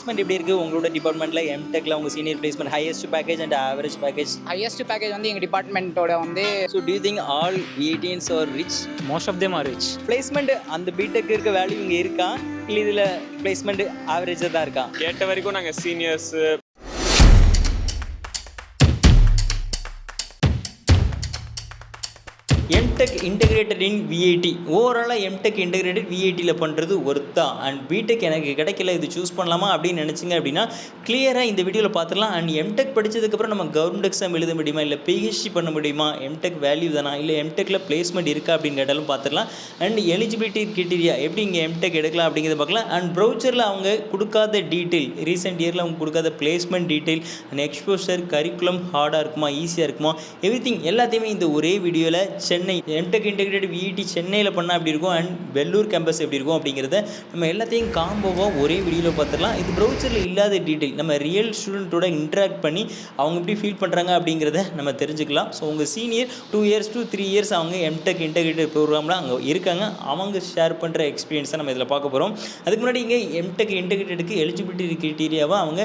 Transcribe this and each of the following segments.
Placement எப்படி இருக்குது உங்களோட டிபார்ட்மெண்ட்டில் எம்டெக்கில் உங்கள் senior placement highest package and average package? Highest package வந்து எங்கள் டிபார்ட்மெண்ட்டோட வந்து so do you think all V18s are rich? Most of them are rich. Placement அந்த பிடெக் இருக்க வேல்யூ இங்கே இருக்கா இல்லை இதில் பிளேஸ்மெண்ட் ஆவரேஜாக தான் இருக்கா? கேட்ட வரைக்கும் நாங்கள் சீனியர்ஸ் எம்டெக் இன்டெகிரேட்டட் இன் V18 ஓவராலாக எம்டெக் இன்டெகிரேட்டட் V18ல் பண்ணுறது ஒர்த்தா அண்ட் பிடெக் எனக்கு கிடைக்கல இது சூஸ் பண்ணலாமா அப்படின்னு நினச்சிங்க அப்படின்னா கிளியராக இந்த வீடியோவில் பார்த்துடலாம். அண்ட் எம்டெக் படித்ததுக்கப்புறம் நம்ம கவர்மெண்ட் எக்ஸாம் எழுத முடியுமா இல்லை பிஹெச்டி பண்ண முடியுமா, எம்டெக் வேல்யூ தானா இல்லை எம்டெக்கில் பிளேஸ்மெண்ட் இருக்கா அப்படின்னு கேட்டாலும் பார்த்துடலாம். அண்ட் எலிஜிபிலிட்டி கிரிட்டீரியா எப்படி இங்கே எம்டெக் எடுக்கலாம் அப்படிங்கிறத பார்க்கலாம். அண்ட் ப்ரௌச்சரில் அவங்க கொடுக்காத டீட்டெயில் ரீசெண்ட் இயரில் அவங்க கொடுக்காத placement detail and exposure curriculum ஹார்டாக இருக்குமா ஈஸியாக இருக்குமா எவ்ரிதிங் எல்லாத்தையுமே இந்த ஒரே வீடியோவில் சென்னை எம்டெக் இன்டெகிரேட்டட் V18 சென்னையில் பண்ணால் எப்படி இருக்கும் அண்ட் வெள்ளூர் கேம்பஸ் எப்படி இருக்கும் அப்படிங்கிறத நம்ம எல்லாத்தையும் காம்போவாக ஒரே வீடியோவில் பார்த்துடலாம். இது ப்ரௌச்சரில் இல்லாத டீட்டெயில் நம்ம ரியல் ஸ்டூடெண்ட்டோட இன்ட்ராக்ட் பண்ணி அவங்க எப்படி ஃபீல் பண்ணுறாங்க அப்படிங்கிறத நம்ம தெரிஞ்சுக்கலாம். ஸோ உங்கள் சீனியர் 2 years to 3 years அவங்க எம்டெக் இன்டெகிரேட்டட் ப்ரோக்ராமில் அங்கே இருக்காங்க, அவங்க ஷேர் பண்ணுற எக்ஸ்பீரியன்ஸை நம்ம இதில் பார்க்க போகிறோம். அதுக்கு முன்னாடி இங்கே எம்டெக் இன்டெகிரேட்டடுக்கு எலிஜிபிலிட்டி கிரிட்டீரியாவை அவங்க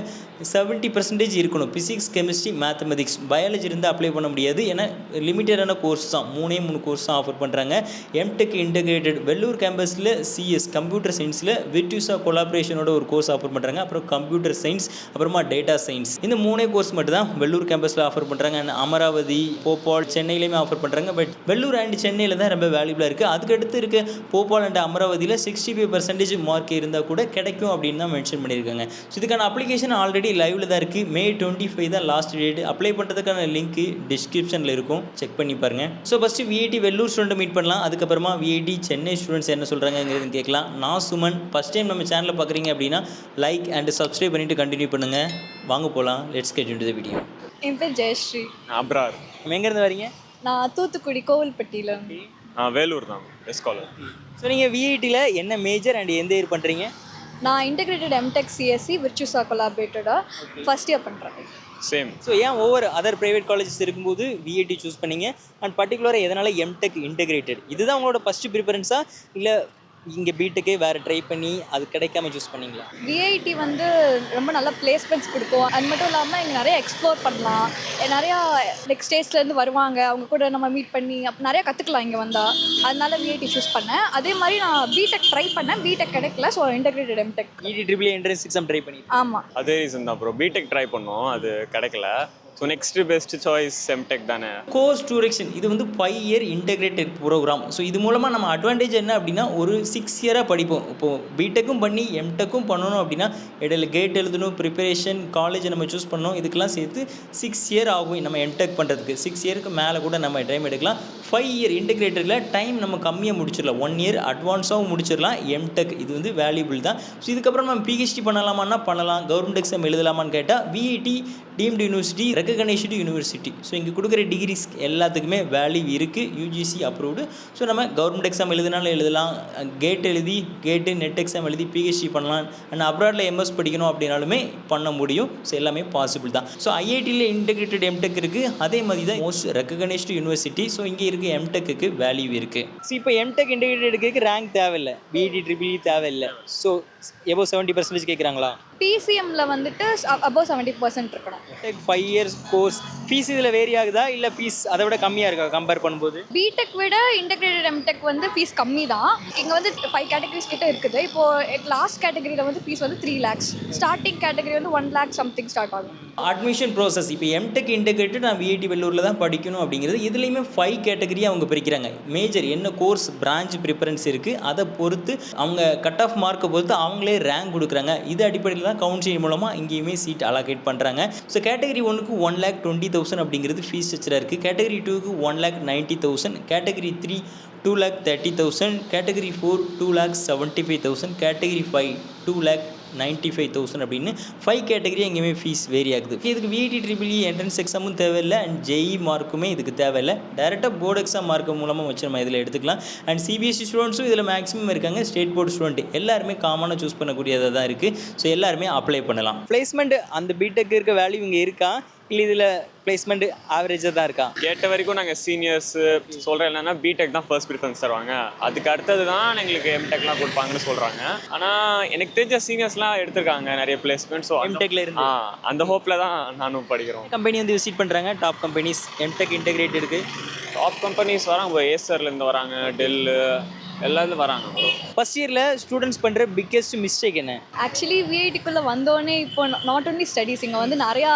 70% இருக்கணும். பிசிக்ஸ் கெமிஸ்ட்ரி மேத்தமெட்டிக்ஸ் பயாலஜி இருந்தால் அப்ளை பண்ண முடியாது, ஏன்னா லிமிட்டடான கோர்ஸ் தான் 3 கோர்ஸ் தான் ஆஃபர் பண்ணுறாங்க. எம்டெக் இன்டெகிரேட்டட் வெள்ளூர் கேம்பஸில் சிஎஸ் கம்ப்யூட்டர் சயின்ஸில் விர்ச்சுசா கொலாபரேஷனோட ஒரு கோர்ஸ் ஆஃபர் பண்ணுறாங்க. அப்புறம் கம்ப்யூட்டர் சயின்ஸ் அப்புறமா டேட்டா சயின்ஸ் இந்த 3 கோர்ஸ் மட்டும் தான் வெள்ளூர் கேம்பஸில் ஆஃபர் பண்ணுறாங்க. அண்ட் அமராவதி போபால் சென்னையிலையுமே ஆஃபர் பண்ணுறாங்க. பட் வெள்ளூர் அண்ட் சென்னையில் தான் ரொம்ப வேல்யூபிளாக இருக்குது. அதுக்கடுத்து இருக்க போபால் அண்ட் அமராவதியில் 65% மார்க் இருந்தால் கூட கிடைக்கும் அப்படின்னு தான் மென்ஷன் பண்ணியிருக்காங்க. ஸோ இதுக்கான அப்ளிகேஷன் ஆல்ரெடி லைவில் தான் இருக்குது. May 25 தான் லாஸ்ட் டேட். அப்ளை பண்ணுறதுக்கான லிங்க் டிஸ்கிரிப்ஷனில் இருக்கும், செக் பண்ணி பாருங்கள். So first V18 Vellore student meet பண்ணலாம். அதுக்கப்புறமா V18 சென்னை ஸ்டூடெண்ட்ஸ் என்ன சொல்கிறாங்கிறது கேட்கலாம். நான் சுமன். ஃபஸ்ட் டைம் நம்ம சேனலில் பார்க்குறீங்க அப்படின்னா லைக் அண்ட் சப்ஸ்கிரைப் பண்ணிவிட்டு கண்டினியூ பண்ணுங்கள். வாங்க போகலாம். Let's get into the video. என் பேர் ஜெயஸ்ரீ. அப்ரார். நம்ம எங்கேருந்து வரீங்க? நான் தூத்துக்குடி கோவில்பட்டியில். வேலூர் தான் ஸ்காலர். ஸோ நீங்கள் V18ல் என்ன மேஜர் அண்ட் எந்த இயர் பண்ணுறீங்க? நான் இன்டெகிரேட்டட் எம்டெக் சிஎஸ்சி விர்ச்சுசா கொலாபரேட்டடாக ஃபஸ்ட் இயர் பண்ணுறேன். சேம். ஸோ ஏன் ஓவர் அதர் ப்ரைவேட் காலேஜஸ் இருக்கும்போது V18 சூஸ் பண்ணீங்க அண்ட் பர்டிகுலராக எதனால் எம்டெக் இன்டெகிரேட்டட் இதுதான் உங்களோட ஃபஸ்ட்டு ப்ரிஃபரன்ஸா இல்லை இங்கே பிடெக்கே வேறு ட்ரை பண்ணி அது கிடைக்காம சூஸ் பண்ணிங்களா? V18 வந்து ரொம்ப நல்ல பிளேஸ்மெண்ட்ஸ் கொடுக்கும். அது மட்டும் இல்லாமல் இங்கே நிறைய எக்ஸ்ப்ளோர் பண்ணலாம். நிறையா நெக்ஸ்ட் ஸ்டேட்ஸ்லேருந்து வருவாங்க, அவங்க கூட நம்ம மீட் பண்ணி நிறையா கற்றுக்கலாம் இங்கே வந்தால். அதனால V18 சூஸ் பண்ணேன். அதே மாதிரி நான் பிடெக் ட்ரை பண்ணேன், பிடெக் கிடைக்கல. So integrated MTech EEEE entrance exam try பண்ணி. ஆமாம், அதே ரீசன் தான் ப்ரோ. பிடெக் ட்ரை பண்ணோம், அது கிடைக்கல. So next best choice MTech தானே. கோர்ஸ் டியூரேஷன் இது வந்து 5 year இன்டெகிரேட்டட் ப்ரோக்ராம். ஸோ இது மூலமாக நம்ம அட்வான்டேஜ் என்ன அப்படின்னா ஒரு 6 year படிப்போம். இப்போது பிடெக்கும் பண்ணி எம்டெக்கும் பண்ணணும் அப்படின்னா இடையில கேட் எழுதணும், ப்ரிப்பரேஷன், காலேஜை நம்ம சூஸ் பண்ணணும், இதுக்கெல்லாம் சேர்த்து 6 year ஆகும் நம்ம எம்டெக் பண்ணுறதுக்கு. 6 yearக்கு மேலே கூட நம்ம டைம் எடுக்கலாம். 5 year இன்டெகிரேட்டடில் டைம் நம்ம கம்மியாக முடிச்சிடலாம். 1 year அட்வான்ஸாகவும் முடிச்சிடலாம் எம்டெக். இது வந்து வேல்யூபிள் தான். ஸோ இதுக்கப்புறம் நம்ம பிஹெச்டி பண்ணலாமான்னா பண்ணலாம். கவர்மெண்ட் எக்ஸாம் எழுதலாமான்னு கேட்டால் V18 deemed university recognised university. So இங்கே கொடுக்குற டிகிரிஸ் எல்லாத்துக்குமே வேல்யூ இருக்குது, UGC அப்ரூவ்டு. ஸோ நம்ம கவர்மெண்ட் எக்ஸாம் எழுதினாலும் எழுதலாம், கேட்டு நெட் எக்ஸாம் எழுதி பிஹெச்டி பண்ணலாம். அண்ட் அப்ராடில் MS படிக்கணும் அப்படின்னாலுமே பண்ண முடியும். ஸோ எல்லாமே பாசிபிள் தான். ஸோ IITயில் இன்டெகிரேட்டட் எம்டெக் இருக்குது. அதே மாதிரி தான் மோஸ்ட் ரெகக்னைஸ்டு யூனிவர்சிட்டி. ஸோ இங்கே இருக்க எம்டெக்கு வேல்யூ இருக்குது. ஸோ இப்போ எம்டெக் இன்டெகிரேட்டடுக்கு ரேங்க் தேவையில்லை, BEd தேவையில்லை. So above 70% கேட்குறாங்களா? PCMல வந்துட்டு அபோவ் 70% இருக்கணும். 5 years கோர்ஸ் ஃபீஸ் இதில் வேரி ஆகுதா இல்லை ஃபீஸ் அதை விட கம்மியாக இருக்கா கம்பேர் பண்ணும்போது? பிடெக் விட இன்டெகிரேட்டட் எம்டெக் வந்து ஃபீஸ் கம்மி தான். இங்கே வந்து 5 கேட்டகரிஸ் கிட்ட இருக்குது. இப்போது லாஸ்ட் கேட்டகரியில் வந்து ஃபீஸ் வந்து 3 lakhs. ஸ்டார்டிங் கேட்டகரி வந்து 1 lakh சம்திங் ஸ்டார்ட் ஆகும். அட்மிஷன் ப்ராசஸ் இப்போ எம்டெக் இன்டெகிரேட்டட் நான் V18 வெள்ளூரில் தான் படிக்கணும் அப்படிங்கிறது இதுலேயுமே 5 கேட்டகரியாக அவங்க பிரிக்கிறாங்க. மேஜர் என்ன கோர்ஸ் பிரான்ச் ப்ரிஃபரன்ஸ் இருக்குது அதை பொறுத்து அவங்க கட் ஆஃப் மார்க்கை பொறுத்து அவங்களே ரேங்க் கொடுக்குறாங்க. இது அடிப்படையில் தான் கவுன்சிலிங் மூலமாக இங்கேயுமே சீட் அலோகேட் பண்ணுறாங்க. ஸோ கேட்டகரி 1க்கு 1,20,000 அப்படிங்கிறது ஃபீஸ் ஸ்ட்ரக்சராக இருக்குது. கேட்டகரி 2க்கு 1,90,000, கேட்டகரி 3 2,30,000, கேட்டகரி 4 2,75,000, கேட்டகரி 5 2,95,000 அப்படின்னு 5 கேட்டகரி எங்கேயுமே ஃபீஸ் வேரி ஆகுது. இதுக்கு VEEE என்ட்ரன்ஸ் எக்ஸாமும் தேவையில்லை அண்ட் JEE மார்க்குமே இதுக்கு தேவையில்லை. டேரெக்டாக போர்டு எக்ஸாம் மார்க்கு மூலமாக வச்சு நம்ம இதில் எடுத்துக்கலாம். அண்ட் CBSE ஸ்டூடெண்ட்ஸும் இதில் மேக்ஸிமம் இருக்காங்க. ஸ்டேட் போர்டு ஸ்டூடெண்ட் எல்லாருமே காமனாக சூஸ் பண்ணக்கூடியதாக தான் இருக்குது. ஸோ எல்லாருமே அப்ளை பண்ணலாம். பிளேஸ்மெண்ட் அந்த பிடெக் இருக்க வேல்யூ இங்கே இருக்கா இல்லை இதில் பிளேஸ்மெண்ட் ஆவரேஜாக தான் இருக்கா? கேட்ட வரைக்கும் நாங்கள் சீனியர்ஸ் சொல்கிறேன் என்னன்னா பிடெக் தான் ஃபர்ஸ்ட் ப்ரிஃபரன்ஸ் தருவாங்க, அதுக்கு அடுத்தது தான் எங்களுக்கு எம்டெக்லாம் கொடுப்பாங்கன்னு சொல்கிறாங்க. ஆனால் எனக்கு தெரிஞ்ச சீனியர்ஸ்லாம் ஃப்ரெண்ட்ஸ்லாம் எடுத்திருக்காங்க நிறைய பிளேஸ்மெண்ட். ஸோ எம்டெக்ல இருந்து அந்த ஹோப்பில் தான் நானும் படிக்கிறோம். கம்பெனி வந்து விசிட் பண்ணுறாங்க, டாப் கம்பெனிஸ் எம்டெக் இன்டெகிரேட்டடுக்கு? டாப் கம்பெனிஸ் வராங்க, ஏசர்லேருந்து வராங்க, டெல்லு எல்லாத்துலேயும் வராங்க ப்ரோ. ஃபர்ஸ்ட் இயரில் ஸ்டூடெண்ட்ஸ் பண்ணுற பிக்கெஸ்ட் மிஸ்டேக் என்ன? ஆக்சுவலி விஐடிக்குள்ளே வந்தோடனே இப்போ நாட் ஒன்லி ஸ்டடீஸ், இங்கே வந்து நிறையா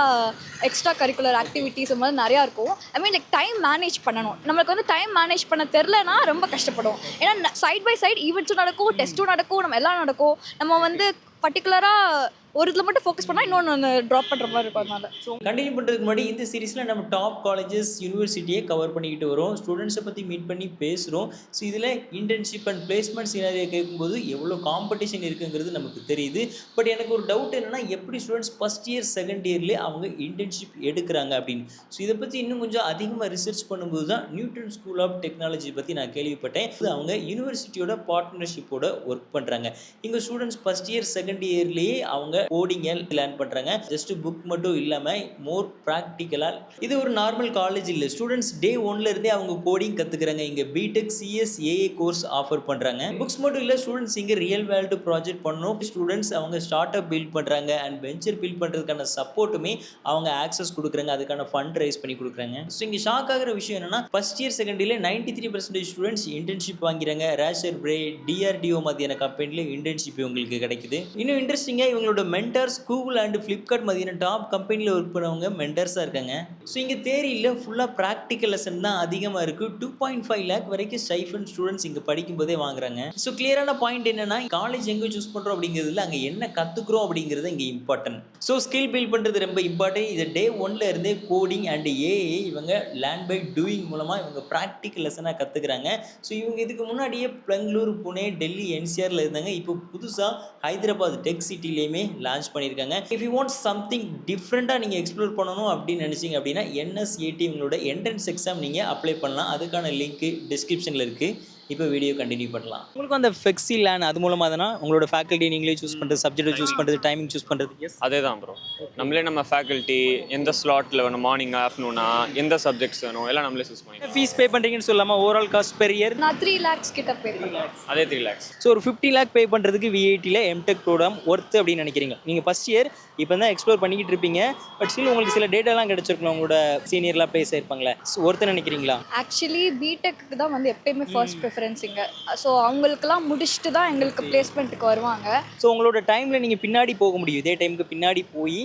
எக்ஸ்ட்ரா கரிக்குலர் ஆக்டிவிட்டீஸ் மாதிரி நிறையா இருக்கும். ஐ மீன் லைக் டைம் மேனேஜ் பண்ணணும். நம்மளுக்கு வந்து டைம் மேனேஜ் பண்ண தெரிலனா ரொம்ப கஷ்டப்படும். ஏன்னா சைட் பை சைட் ஈவெண்ட்ஸும் நடக்கும், டெஸ்ட்டும் நடக்கும், நம்ம எல்லாம் நடக்கும். நம்ம வந்து பர்டிகுலராக ஒரு இதில் மட்டும் ஃபோக்கஸ் பண்ணால் இன்னொன்று ட்ராப் பண்ணுற மாதிரி இருக்கும். அதனால ஸோ கண்டினியூ பண்ணுறதுக்கு முன்னாடி இந்த சீரிஸில் நம்ம டாப் காலேஜஸ் யூனிவர்சிட்டியை கவர் பண்ணிக்கிட்டு வரோம், ஸ்டூடெண்ட்ஸை பற்றி மீட் பண்ணி பேசுகிறோம். ஸோ இதில் இன்டர்ன்ஷிப் அண்ட் பிளேஸ்மெண்ட்ஸ் நிறைய கேட்கும்போது எவ்வளோ காம்படிஷன் இருக்குங்கிறது நமக்கு தெரியுது. பட் எனக்கு ஒரு டவுட் என்னென்னா, எப்படி ஸ்டூடெண்ட்ஸ் ஃபஸ்ட் இயர் செகண்ட் இயர்லேயே அவங்க இன்டர்ன்ஷிப் எடுக்கிறாங்க அப்படின்னு. ஸோ இதை பற்றி இன்னும் கொஞ்சம் அதிகமாக ரிசர்ச் பண்ணும்போது தான் நியூட்டன் ஸ்கூல் ஆஃப் டெக்னாலஜி பற்றி நான் கேள்விப்பட்டேன். இது அவங்க யூனிவர்சிட்டியோட பார்ட்னர்ஷிப்போட ஒர்க் பண்ணுறாங்க. இங்கே ஸ்டூடெண்ட்ஸ் ஃபஸ்ட் இயர் செகண்ட் இயர்லேயே அவங்க கோடிங்கை லேர்ன் பண்ணுறாங்க. ஜஸ்ட் புக் மட்டும் இல்லாமல் மோர் ப்ராக்டிக்கலாக. இது ஒரு நார்மல் காலேஜ் இல்லை, ஸ்டூடெண்ட்ஸ் டே ஒன்ல இருந்தே அவங்க கோடிங் கற்றுக்குறாங்க. இங்கே BTech CS AI course offer பண்ணுறாங்க. புக்ஸ் மட்டும் இல்லை, ஸ்டூடெண்ட்ஸ் இங்கே ரியல் வேர்ல்டு ப்ராஜெக்ட் பண்ணணும். ஸ்டூடெண்ட்ஸ் அவங்க ஸ்டார்ட் அப் பில்ட் பண்ணுறாங்க அண்ட் வெஞ்சர் பில்ட் பண்ணுறதுக்கான சப்போர்ட்டுமே அவங்க ஆக்சஸ் கொடுக்குறாங்க, அதுக்கான ஃபண்ட் ரைஸ் பண்ணி கொடுக்குறாங்க. ஸோ இங்கே ஷாக் ஆகிற விஷயம் என்னன்னா, ஃபர்ஸ்ட் இயர் செகண்ட் இயர்ல 93% ஸ்டூடெண்ட்ஸ் இன்டர்ன்ஷிப் வாங்கிறாங்க. ரேஷர் பிரே டிஆர்டிஓ மாதிரியான கம்பெனியில் இன்டர்ன்ஷிப் உங்களுக்கு கிடைக்குது. இன்னும் இன்ட்ரெஸ்டிங்காக இவங்களோட மென்டர்ஸ் கூகுள் அண்ட் ஃப்ளிப்கார்ட் மாதிரியான டாப் கம்பெனியில் ஒர்க் பண்ணவங்க மென்டர்ஸாக இருக்காங்க. ஸோ இங்கே தேரியில் ஃபுல்லாக ப்ராக்டிக்கல் லெசன் தான் அதிகமாக இருக்குது. 2.5 lakh வரைக்கும் ஸ்டைஃபன் ஸ்டூடெண்ட்ஸ் இங்கே படிக்கும்போதே வாங்குறாங்க. ஸோ கிளியரான பாயிண்ட் என்னன்னா, காலேஜ் எங்கே சூஸ் பண்ணுறோம் அப்படிங்கிறதுல அங்கே என்ன கற்றுக்குறோம் அப்படிங்கிறது இங்கே இம்பார்ட்டன்ட். ஸோ ஸ்கில் பில்ட் பண்ணுறது ரொம்ப இம்பார்ட்டன்ட். இது டே ஒன்ல இருந்தே கோடிங் அண்ட் ஏஐ இவங்க லேர்ன் பை டூயிங் மூலமாக இவங்க ப்ராக்டிக்கல் லெசனாக கற்றுக்குறாங்க. ஸோ இவங்க இதுக்கு முன்னாடியே பெங்களூர், புனே, டெல்லி, என்சிஆரில் இருந்தாங்க. இப்போ புதுசாக ஹைதராபாத் டெக் சிட்டிலையுமே லான்ச் பண்ணியிருக்காங்க. இஃப் யூ வாண்ட் சம்திங் டிஃப்ரெண்ட்டாக நீங்கள் எக்ஸ்ப்ளோர் பண்ணணும் அப்படின்னு நினச்சிங்க அப்படின்னா NSAT இவங்களோட என்ட்ரன்ஸ் எக்ஸாம் நீங்கள் அப்ளை பண்ணலாம். அதுக்கான லிங்க்கு டிஸ்கிரிப்ஷனில் இருக்குது. இப்போ வீடியோ கண்டினியூ பண்ணலாம். உங்களுக்கு அந்த ஃப்ளெக்ஸி லேர்ன் அது மூலமாக தானே உங்களோட ஃபேக்கல்ட்டி நீங்களே சூஸ் பண்ணுறது, சப்ஜெக்ட்டை சூஸ் பண்ணுறது, டைமிங் சூஸ் பண்ணுறது? அதே தான் ப்ரோ. நம்மளே நம்ம ஃபேக்கல்ட்டி எந்த ஸ்லாட்டில் வேணும், மார்னிங் ஆஃப்டர்நூனா, எந்த சப்ஜெக்ட்ஸ் வேணும் எல்லாம் நம்மளே சூஸ் பண்ணிக்கலாம். ஃபீஸ் பே பண்ணுறீங்கன்னு சொல்லாமல் ஓவரால் காஸ்ட் பெர் இயர் நான் 3 lakhs கிட்ட பே பண்ணுறேன். அதே 3 lakhs. ஸோ ஒரு 50 lakh பே பண்ணுறதுக்கு விஐடியில் எம்டெக் ப்ரோக்ராம் ஒர்த்து அப்படின்னு நினைக்கிறீங்க? நீங்கள் ஃபஸ்ட் இயர் இப்போ தான் எக்ஸ்ப்ளோர் பண்ணிக்கிட்டு இருப்பீங்க, பட் ஸ்டில் உங்களுக்கு சில டேட்டாலாம் கிடச்சிருக்கலாம், உங்களோட சீனியர்லாம் பேச இருப்பாங்களே, ஒர்த்து நினைக்கிறீங்களா? ஆக்சுவலி பிடெக்கு தான் வந்து எப்பயுமே ஃபர்ஸ்ட் ப்ரிஃபரன்ஸ் இங்கே. ஸோ அவங்களுக்குலாம் முடிச்சுட்டு தான் எங்களுக்கு பிளேஸ்மெண்ட்டுக்கு வருவாங்க. ஸோ உங்களோட டைமில் நீங்கள் பின்னாடி போக முடியும், இதே டைமுக்கு பின்னாடி போய்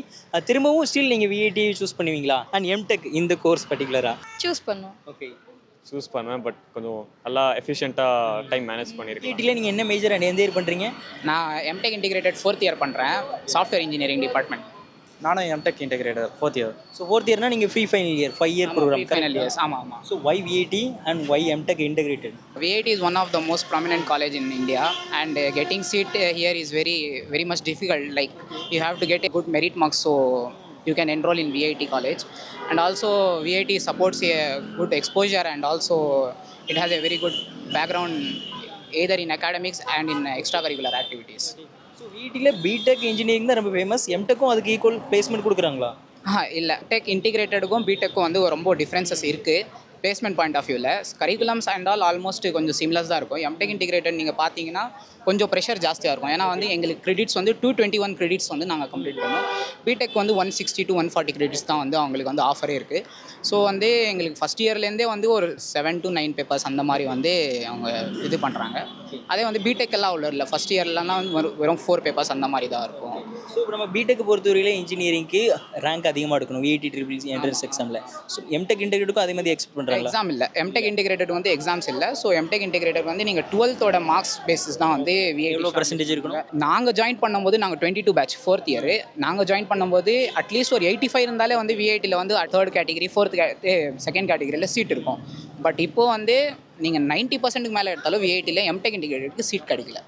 திரும்பவும் ஸ்டில் நீங்கள் விஐடியை சூஸ் பண்ணுவீங்களா? அண்ட் எம்டெக் இந்த கோர்ஸ் பர்டிகுலராக சூஸ் பண்ணுவோம். ஓகே, சூஸ் பண்ணுவேன், பட் கொஞ்சம் நல்லா எஃபிஷியண்ட்டாக டைம் மேனேஜ் பண்ணியிருக்கேன். விஐடியில் நீங்கள் என்ன மேஜர் அண்ட் எந்த இயர் பண்ணுறீங்க? நான் எம்டெக் இன்டிகிரேட்டட் 4th இயர் பண்ணுறேன், சாஃப்ட்வேர் இன்ஜினியரிங் டிபார்ட்மெண்ட். நானும் M Tech integrator 4th year. So 4th இயர்னா நீங்கள் pre final year 5 year program. Final years. ஆமாம். So why VIT and why M Tech integrated? VIT is one of the most prominent college in India, and getting seat here is very much difficult. Like you have to get a good merit marks so you can enroll in VIT college. And also VIT supports a good exposure, and also it has a very good background either in academics and in extracurricular activities. So விஐடியில் B Tech engineering தான் ரொம்ப famous, எம்டெக்கும் அதுக்கு equal placement கொடுக்குறாங்களா? இல்லை, tech இன்டிகிரேட்டடுக்கும் பிடெக்கும் வந்து ரொம்ப differences இருக்குது placement point of வியூவில். கரிக்குலம்ஸ் அண்ட் ஆல்மோஸ்ட் கொஞ்சம் சிம்லர்ஸ் தான் இருக்கும். எம்டெக் இன்டிகிரேட்டட் நீங்கள் பார்த்தீங்கன்னா கொஞ்சம் ப்ரெஷர் ஜாஸ்தியாக இருக்கும். ஏன்னா வந்து எங்களுக்கு கிரெடிட்ஸ் வந்து 221 கிரெடிட்ஸ் வந்து நாங்கள் கம்ப்ளீட் பண்ணோம். பிடெக் வந்து 160 to 140 கிரெடிட்ஸ் தான் வந்து அவங்களுக்கு வந்து ஆஃபரே இருக்குது. ஸோ வந்து எங்களுக்கு ஃபஸ்ட் இயர்லேருந்தே வந்து ஒரு 7 to 9 பேப்பர்ஸ் அந்த மாதிரி வந்து அவங்க இது பண்ணுறாங்க. அதே வந்து பிடெக் எல்லாம் அவ்வளோ இல்லை, ஃபஸ்ட் இயர்லாம் வந்து வெறும் 4 பேப்பர்ஸ் அந்த மாதிரி தான் இருக்கும். ஸோ இப்போ நம்ம பிடெக் பொறுத்தவரையில இன்ஜினியரிங்க்கு ரேங்க் அதிகமாக எடுக்கணும் விஐடி ட்ரிபிள் என்ட்ரன்ஸ் எக்ஸாமில். ஸோ எம்டெக் இன்டெகிரேட்டுக்கும் அதே மாதிரி எக்ஸ்பெக்ட் பண்ணுறாங்க? எக்ஸாம் இல்லை, எம்டெக் இன்டிகிரேட்டட் வந்து எக்ஸாம்ஸ் இல்லை. ஸோ எம்டெக் இன்டிகிரேட்டட் வந்து நீங்கள் 12th மார்க்ஸ் பேசிஸ் தான் வந்து எவ்வளோ பர்சன்டேஜ் இருக்கணும்? நாங்கள் ஜாயின் பண்ணும்போது நாங்கள் 22 பேட்ச் 4th இயர். நாங்கள் ஜாயின் பண்ணும்போது அட்லீஸ்ட் ஒரு 85 இருந்தாலே வந்து விஐடியில் வந்து 3rd கேட்டகிரி 4th 2nd கேட்டகிரியில் சீட் இருக்கும். பட் இப்போது வந்து நீங்கள் 90% மேலே எடுத்தாலும் விஐடியில் எம்டெக் இன்டிகிரேட்டடுக்கு சீட் கிடைக்கல.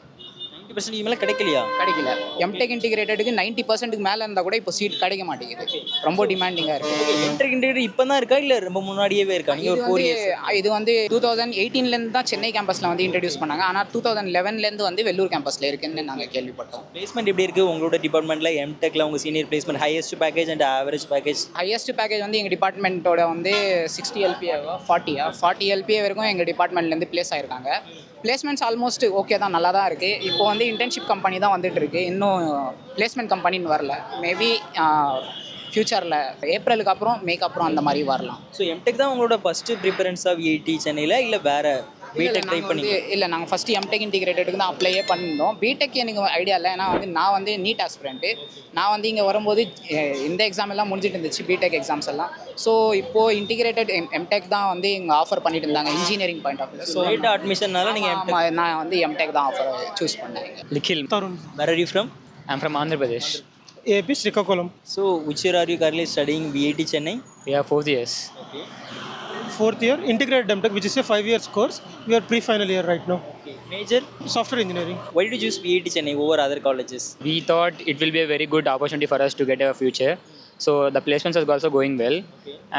90% மேலே கிடைக்கலையா? கிடைக்கல. எம்டெக் இன்டிகிரேட்டடுக்கு 90% மேலே இருந்தால் கூட இப்போ சீட் கிடைக்க மாட்டேங்குது, ரொம்ப டிமாண்டிங்காக இருக்குது. எம்டெக் இன்டெகிரேட்டட் இப்போ தான் இருக்கா இல்லை ரொம்ப முன்னாடியே இருக்கா? நீங்கள் ஒரு 4 years. இது வந்து 2018லேருந்து தான் சென்னை கேம்பஸில் வந்து இன்ட்ரடியூஸ் பண்ணாங்க. ஆனால் 2011லேருந்து வந்து வெள்ளூர் கேம்பஸில் இருக்குன்னு நாங்கள் கேள்விப்பட்டோம். பிளேஸ்மெண்ட் எப்படி இருக்குது உங்களோட டிபார்ட்மெண்ட்டில் எம்டெக்கில்? உங்கள் senior placement highest package and average package? Highest package வந்து எங்கள் டிபார்ட்மெண்ட்டோட வந்து 60 LPA 40 LPA வரைக்கும் எங்கள் டிபார்ட்மெண்ட்லேருந்து ப்ளேஸ் ஆகிருக்காங்க. பிளேஸ்மெண்ட்ஸ் ஆல்மோஸ்ட் ஓகே தான், நல்லா தான் இருக்குது. இப்போ வந்து இன்டர்ன்ஷிப் கம்பெனி தான் வந்துட்டு இருக்கு, இன்னும் பிளேஸ்மெண்ட் கம்பெனின்னு வரல. மேபி ஃப்யூச்சரில் ஏப்ரலுக்கு அப்புறம் மேக்கு அப்புறம் அந்த மாதிரி வரலாம். ஸோ எம்டெக் தான் உங்களோட ஃபஸ்ட்டு ப்ரிஃபரன்ஸாக விஐடி சென்னையில், இல்லை வேறு பிடெக் ட்ரை பண்ணி? இல்லை, நாங்கள் ஃபஸ்ட்டு எம்டெக் இன்டிகிரேட்டடுக்கு தான் அப்ளையே பண்ணியிருந்தோம். பிடெக் எனக்கு ஐடியா இல்லை, ஏன்னா வந்து நான் வந்து நீட் ஆஸ்பிரண்ட்டு. நான் வந்து இங்கே வரும்போது இந்த எக்ஸாம் எல்லாம் முடிஞ்சிட்டு இருந்துச்சு, பிடெக் எக்ஸாம்ஸ் எல்லாம். ஸோ இப்போது இன்டிகிரேட்டட் எம்டெக் தான் வந்து இங்கே ஆஃபர் பண்ணிட்டு இருந்தாங்க engineering point of view. So லேட்டாக அட்மிஷன்னால நீங்கள் நான் வந்து எம்டெக் தான் ஆஃபர் சூஸ் பண்ணேன். Nikhil, where are you from? I'm from Andhra Pradesh. AP Srikakulam. So which year are you currently studying VIT Chennai? We are 4th years. Fourth year, integrated MTech, which is a 5 years course. We are pre-final year right now. Major? Software engineering. Why did you choose VIT Chennai over other colleges? We thought it will be a very good opportunity for us to get a future. So the placements are also going well,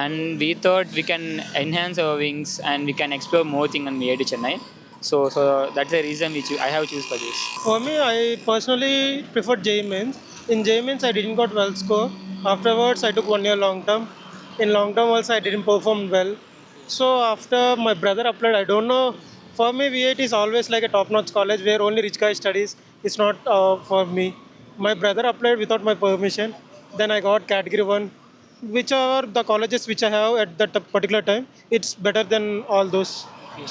and we thought we can enhance our wings and we can explore more things in VIT Chennai. So that's the reason which I have choose for this. For me, I personally preferred JEE Mains. In JEE Mains, I didn't got well score. Afterwards, I took 1 year long term. In long term also, I didn't perform well. So after my brother applied, I don't know. For me, VIT is always like a top-notch college where only rich guy studies. It's not for me. My brother applied without my permission. Then I got category 1. Whichever the colleges which I have at that particular time, it's better than all those.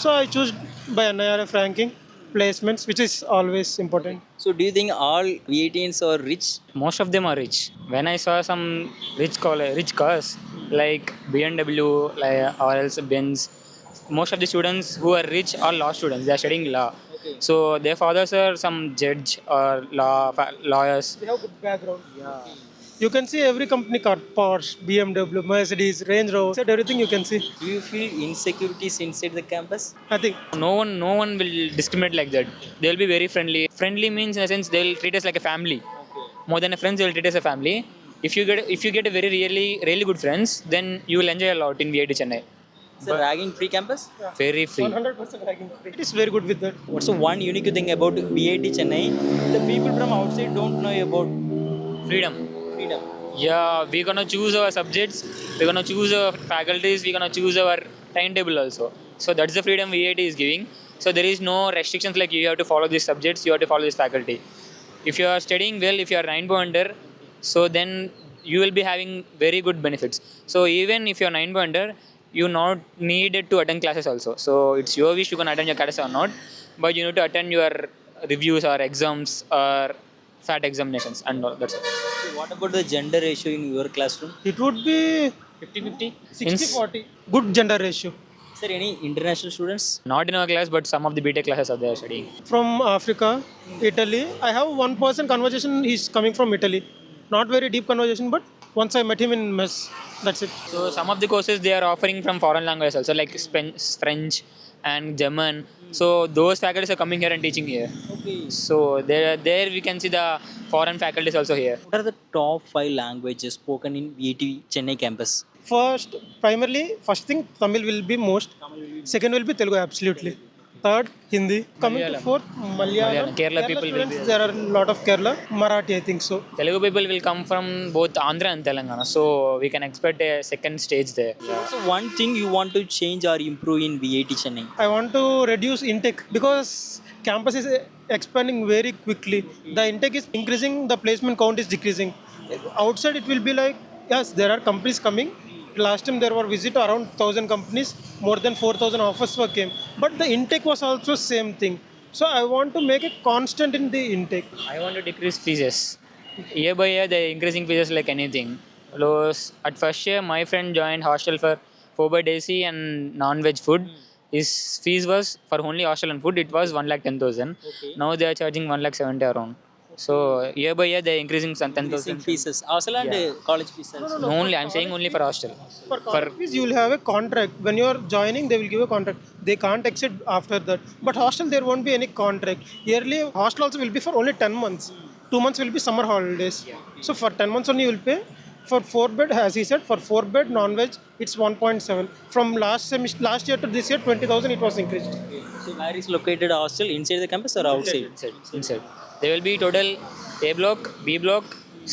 So I choose by NIRF ranking placements, which is always important. So do you think all VITians are rich? Most of them are rich. When I saw some rich cars like BMW or else Benz, most of the students who are rich are law students. They are studying law. So their fathers are some judge or lawyers. They have good background. You can see every company car, Porsche, BMW, Mercedes, Range Rover, said everything you can see. Do you feel insecurities inside the campus? I think No one will discriminate like that. They will be very friendly. Friendly means in a sense they will treat us like a family. More than a friends, they will treat us as a family. If you get a really good friends, then you will enjoy a lot in VIT Chennai. Is it ragging free campus? Very free. 100% ranking. It is very good with that. What's the one unique thing about VIT Chennai? The people from outside don't know about Freedom. freedom. Yeah, we're gonna choose our subjects, we're gonna choose our faculties, we're gonna choose our timetable also. So that's the freedom VIT is giving. So there is no restrictions like you have to follow these subjects, you have to follow this faculty. If you are studying well, if you are 9-pointer, so then you will be having very good benefits. So even if you are 9-pointer, you not needed to attend classes also. So it's your wish you can attend your classes or not, but you need to attend your reviews or exams or SAT examinations and all. That's it. So what about the gender ratio in your classroom? It would be 50-50. 60-40. Good gender ratio. Is there any international students? Not in our class, but some of the BTech classes are there studying. From Africa, Italy. I have one person conversation, he's coming from Italy. Not very deep conversation, but once I met him in mess, that's it. So some of the courses they are offering from foreign languages also, like French and German. So those faculties are coming here and teaching here. Okay. So there we can see the foreign faculties also here. What are the top 5 languages spoken in VIT Chennai campus? Primarily, first thing, Tamil will be most. Second will be Telugu, absolutely. Third, Hindi. Coming to fourth, Malayalam. Kerala people will students, there are a lot of Kerala. Marathi, I think so. Telugu people will come from both Andhra and Telangana. So we can expect a second stage there. So one thing you want to change or improve in VIT Chennai? I want to reduce intake because campus is expanding very quickly. The intake is increasing, the placement count is decreasing. Outside it will be like, yes, there are companies coming. Last time there were visit around 1,000 companies, more than 4,000 offers were came. But the intake was also same thing. So I want to make it constant in the intake. I want to decrease fees. Year by year they are increasing fees like anything. At first year my friend joined hostel for 4x and non-veg food. His fees was for only hostel and food, it was 1,10,000. Okay. Now they are charging 1,70,000 around. So year by year they are increasing some 10,000 fees. Hostel and college fees. No, only I'm saying only for hostel. For college fees, you will have a contract. When you are joining, they will give a contract. They can't exit after that. But hostel, there won't be any contract. Yearly, hostel also will be for only 10 months. 2 months will be summer holidays. So for 10 months only you will pay. For 4 bed, as he said, for 4 bed non-veg, it's 1.7. From last year to this year, 20,000 it was increased. So where is located hostel? Inside the campus or outside? Inside. There will be total A block, B block,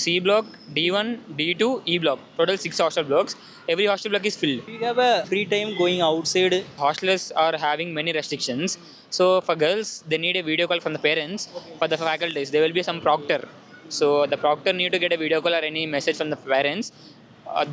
C block, D1, D2, E block. Total 6 hostel blocks. Every hostel block is filled. You have a free time going outside. Hostelers are having many restrictions. So for girls, they need a video call from the parents. For the faculties, there will be some proctor. So the proctor need to get a video call or any message from the parents.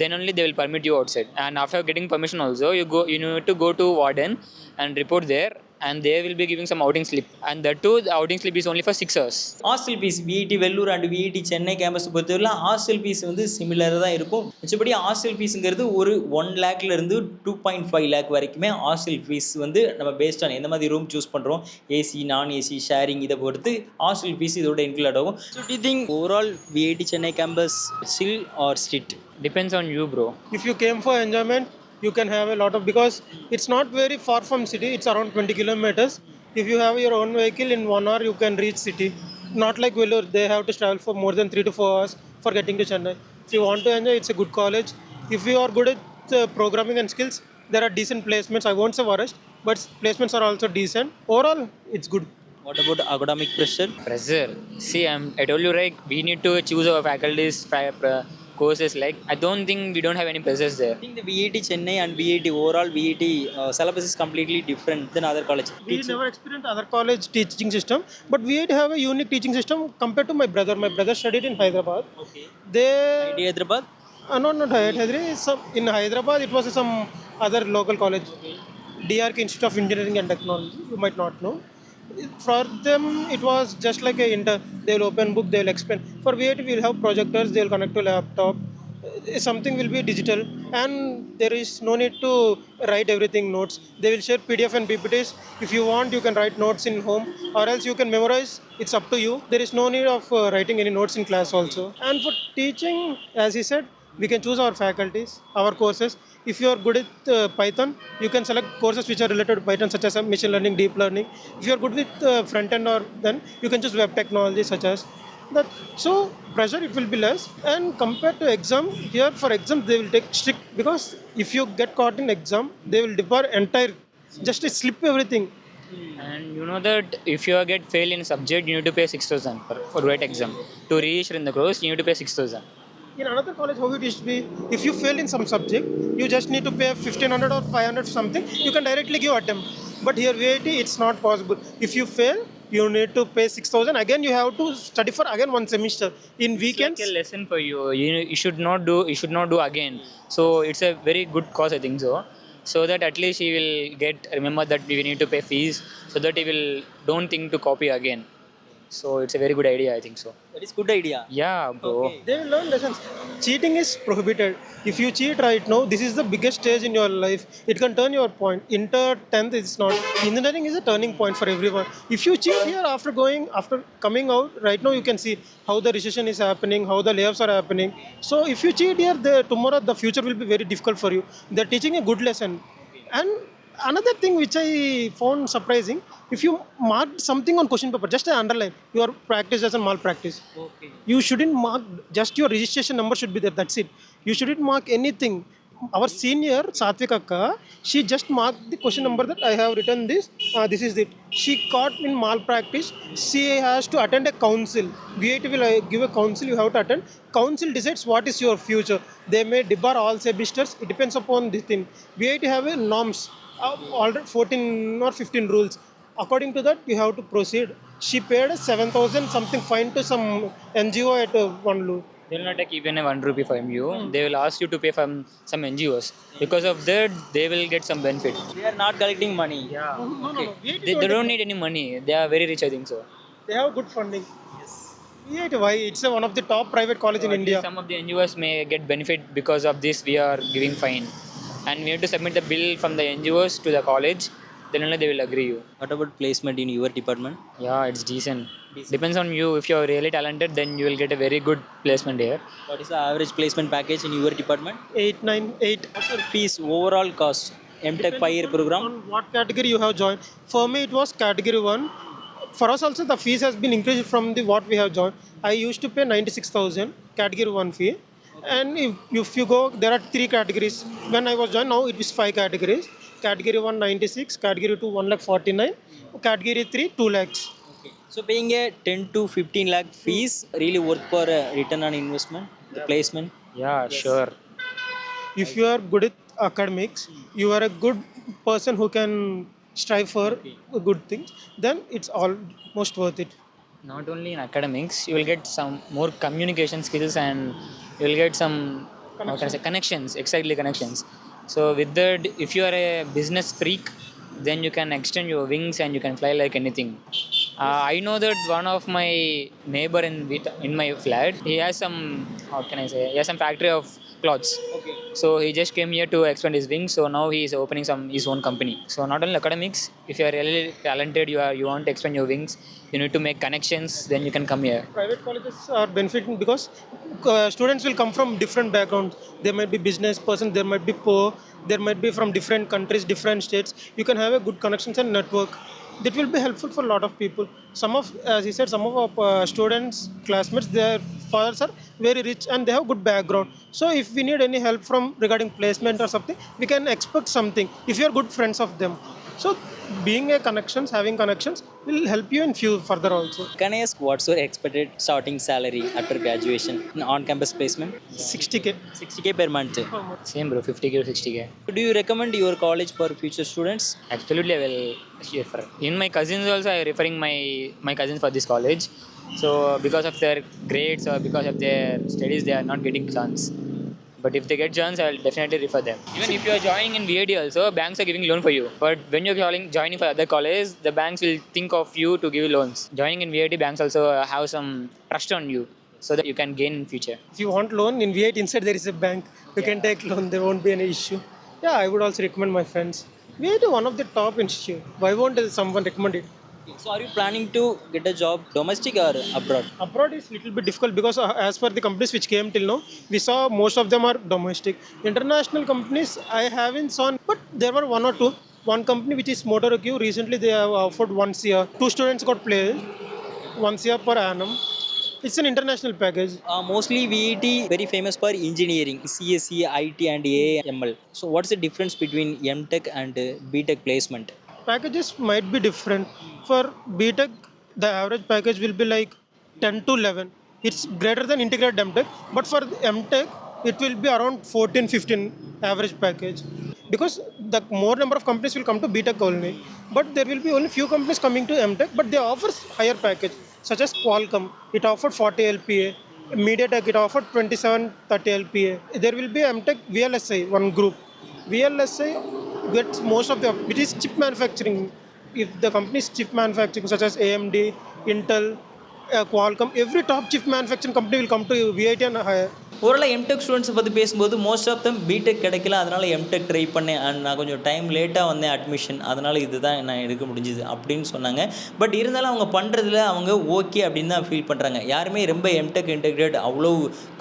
Then only they will permit you outside. And after getting permission also, you need to go to warden and report there. And they will be giving some outing slip. And that too, the outing slip is only for 6 hours. Hostel fees VIT Vellore and VIT Chennai campus பொறுத்தவரை hostel fees வந்து சிமிலராக தான் இருக்கும். மிச்சபடி hostel ஃபீஸுங்கிறது ஒரு 1 லேக்லேருந்து 2.5 லேக் வரைக்குமே hostel fees வந்து நம்ம paste on எந்த மாதிரி ரூம் சூஸ் பண்ணுறோம், ஏசி நான் ஏசி ஷேரிங் இதை பொறுத்து ஹாஸ்டல் ஃபீஸ் இதோட இன்க்ளூட் ஆகும். So do think overall VIT Chennai campus chill or strict? Depends on you, bro. If you came for enjoyment, you can have a lot of, because it's not very far from city, it's around 20 kilometers. If you have your own vehicle, in 1 hour you can reach city. Not like Vellore, they have to travel for more than 3 to 4 hours for getting to Chennai. If you want to enjoy, it's a good college. If you are good at programming and skills, there are decent placements. I won't say worst, but placements are also decent. Overall, it's good. What about academic pressure? Pressure. See, I told you, right, we need to choose our faculties, courses. Like, I don't think we don't have any pressures there. I think the VIT Chennai and VIT overall VIT syllabus is completely different than other colleges. We never experienced other college teaching system, but we have a unique teaching system compared to my brother. My brother studied in Hyderabad. Okay. They Hyderabad? not Hyderabad. In Hyderabad, it was some other local college, DRK Institute of Engineering and Technology. You might not know. For them, it was just like a they will open book, they will explain. For VIT, we will have projectors, they will connect to laptop. Something will be digital, and there is no need to write everything notes. They will share PDF and PPTs. If you want, you can write notes in home, or else you can memorize. It's up to you. There is no need of writing any notes in class also. And for teaching, as he said, we can choose our faculties, our courses. If you are good at Python, you can select courses which are related to Python, such as machine learning, deep learning. If you are good with front end, or then you can choose web technology, such as that. So pressure, it will be less. And compared to exam, here for exam they will take strict, because if you get caught in exam, they will debar entire, just slip everything. And you know that if you get fail in a subject, you need to pay 6,000 for write exam. To register in the course, you need to pay 6,000. In another college, how it used to be, if you fail in some subject, you just need to pay 1,500 or 500 something. You can directly give attempt. But here VIT, it's not possible. If you fail, you need to pay 6,000. Again, you have to study for again 1 semester. In weekends, It's like a lesson for you. You should not do again. So it's a very good cause, I think so. So that at least he will remember that we need to pay fees, so that he will don't think to copy again. So it's a very good idea, I think so. That is good idea. Yeah, bro. Okay. they will learn lessons. Cheating is prohibited. If you cheat right now, this is the biggest stage in your life. It can turn your point. Inter 10th is not. Engineering is a turning point for everyone. If you cheat here, after coming out, right now you can see how the recession is happening, how the layoffs are happening. So if you cheat here, tomorrow the future will be very difficult for you. They're teaching a good lesson. And another thing which I found surprising, if you mark something on question paper, just underline, your practice as a malpractice. Okay. You shouldn't mark, just your registration number should be there, that's it. You shouldn't mark anything. Our senior, Satvik Akka, she just marked the question number that I have written this, this is it. She caught in malpractice. She has to attend a council. VIT will give a council, you have to attend. Council decides what is your future. They may debar all semesters, it depends upon this thing. VIT have a norms, already 14 or 15 rules. According to that, you have to proceed. She paid 7,000 something fine to some NGO at Vanlu. They will not take even a 1 rupee from you. They will ask you to pay from some NGOs. Because of that, they will get some benefit. They are not collecting money. Yeah. No. VIT They don't need any money. They are very rich, I think so. They have good funding. Yes. VIT, why? It's one of the top private college in At least India. some of the NGOs may get benefit because of this. We are giving fine. And we have to submit the bill from the NGOs to the college. Then only they will agree you. What about placement in your department? Yeah, it's decent. Depends on you. If you are really talented, then you will get a very good placement here. What is the average placement package in your department? 8, 9, 8. What's your fees overall cost? MTech 5-year program? On what category you have joined. For me, it was category 1. For us also, the fees has been increased from the what we have joined. I used to pay 96,000 category 1 fee. And if you go, there are 3 categories. When I was joined, now it is 5 categories. Category 1, 96. Category 2, 1,49,000. Category 3, 2 lakhs. Okay. So paying a 10 to 15 lakh fees really worth for a return on investment, the placement. Yeah, sure. If you are good at academics, you are a good person who can strive for good things, then it's almost worth it. Not only in academics, you will get some more communication skills and you will get some, how can I say, connections, exactly connections. So with that, if you are a business freak, then you can extend your wings and you can fly like anything. I know that one of my neighbor in my flat, he has some, how can I say, he has some factory of clothes. Okay. So he just came here to expand his wings. So now he is opening his own company. So not only academics, if you are really talented, you want to expand your wings, you need to make connections, then you can come here. Private colleges are benefiting because students will come from different backgrounds. There might be business person, there might be poor, there might be from different countries, different states. You can have a good connections and network. That will be helpful for a lot of people. Some of, as he said, some of our students, classmates, their fathers are very rich and they have good background. So if we need any help from regarding placement or something, we can expect something if you are good friends of them. So being a connections, having connections will help you in few further also. Can I ask what's your expected starting salary after graduation in on-campus placement? 60K. 60K per month. Same bro, 50k to 60k. Do you recommend your college for future students? Absolutely, I will refer. In my cousins also, I referring my cousins for this college. So because of their grades or because of their studies, they are not getting chance. But if they get chance, I will definitely refer them. Even if you are joining in VAD also, banks are giving loan for you. But when you're joining for other college, the banks will think of you to give loans. Joining in VAD, banks also have some trust on you so that you can gain in future. If you want loan in V8 inside there is a bank. You can take loan. There won't be any issue. Yeah, I would also recommend my friends. V8 is one of the top institute. Why won't someone recommend it? So are you planning to get a job domestic or abroad? Abroad is little bit difficult because as per the companies which came till now, we saw most of them are domestic. International companies I haven't seen, but there were one or two. One company which is Motorq, recently they have offered 1 year. 2 students got placed, 1 year per annum. It's an international package. Mostly VET very famous for engineering, CSE, IT and AML. So what's the difference between MTech and BTech placement? Packages might be different. For BTech, the average package will be like 10 to 11. It's greater than integrated MTech, but for MTech, it will be around 14, 15 average package. Because the more number of companies will come to BTech only, but there will be only few companies coming to MTech, but they offer higher package, such as Qualcomm, it offered 40 LPA. MediaTek, it offered 27, 30 LPA. There will be MTech VLSI, one group. VLSI gets most of the, it is chip manufacturing. If the company is chip manufacturing, such as AMD, Intel, Qualcomm, every top chip manufacturing company will come to VIT and higher. ஓரளவு MTech ஸ்டூடெண்ட்ஸை பற்றி பேசும்போது most of them BTech கிடைக்கல, அதனால் MTech try பண்ணேன் and நான் கொஞ்சம் time லேட்டாக வந்தேன் அட்மிஷன், அதனால் இதுதான் நான் எடுக்க முடிஞ்சுது அப்படின்னு சொன்னாங்க. பட் இருந்தாலும் அவங்க பண்ணுறதுல அவங்க ஓகே அப்படின்னு தான் ஃபீல் பண்ணுறாங்க. யாருமே ரொம்ப எம்டெக் இன்டெகிரேட் அவ்வளோ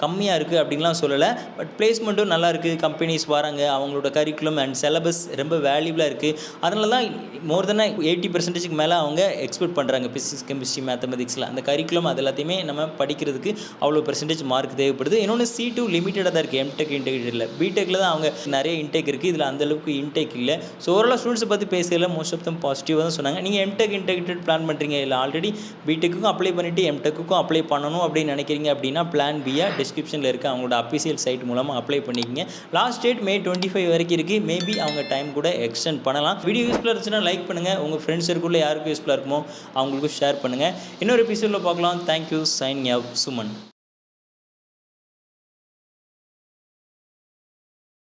கம்மியாக இருக்குது அப்படின்லாம் சொல்லலை. பட் பிளேஸ்மெண்ட்டும் நல்லா இருக்குது, கம்பெனிஸ் வராங்க, அவங்களோட கரிக்குலம் அண்ட் சிலபஸ் ரொம்ப வேல்யூபிளாக இருக்குது. அதனால தான் மோர் தென் 80% மேலே அவங்க எக்ஸ்பெக்ட் பண்ணுறாங்க பிசிக்ஸ், கெமிஸ்ட்ரி, மேத்தமெட்டிக்ஸில். அந்த கரிக்குலம் அது எல்லாத்தையுமே நம்ம படிக்கிறதுக்கு அவ்வளோ பெர்சன்டேஜ் மார்க் தேவைப்படுது. இன்னொன்று C2 லிமிட்டடாக தான் இருக்குது எம்டெக் இன்டெகிரேட்டடில். பிடெக்கில் தான் அவங்க நிறைய இன்டேக் இருக்குது, இதில் அந்தளவுக்கு இன்டேக் இல்லை. ஸோ ஓவரால் ஸ்டூடெண்ட்ஸை பற்றி பேசல மோஸ்ட் ஆஃப் தம் பாசிட்டிவாக தான் சொன்னாங்க. நீங்கள் எம்டெக் இன்டெகிரேட்டட் பிளான் பண்ணுறீங்க, இல்லை ஆல்ரெடி பிடெக்குக்கும் அப்ளை பண்ணிவிட்டு எம்டெக்குக்கும் அப்ளை பண்ணணும் அப்படின்னு நினைக்கிறீங்க அப்படின்னா பிளான் பியா டிஸ்கிரிப்ஷனில் இருக்குது, அவங்களோட அஃபிஷியல் சைட் மூலமாக அப்ளை பண்ணிக்கங்க. லாஸ்ட் டேட் May 25 வரைக்கும் இருக்குது. மேபி அவங்க டைம் கூட எக்ஸ்டெண்ட் பண்ணலாம். வீடியோ யூஸ்ஃபுல்லாக இருந்துச்சுன்னா லைக் பண்ணுங்கள், உங்கள் ஃப்ரெண்ட்ஸ் சர்க்கிளில் யாருக்கும் யூஸ்ஃபுல்லாக இருக்குமோ அவங்களுக்கும் ஷேர் பண்ணுங்கள். இன்னொரு எபிசோடில் பார்க்கலாம். தேங்க்யூ. Signing off Suman.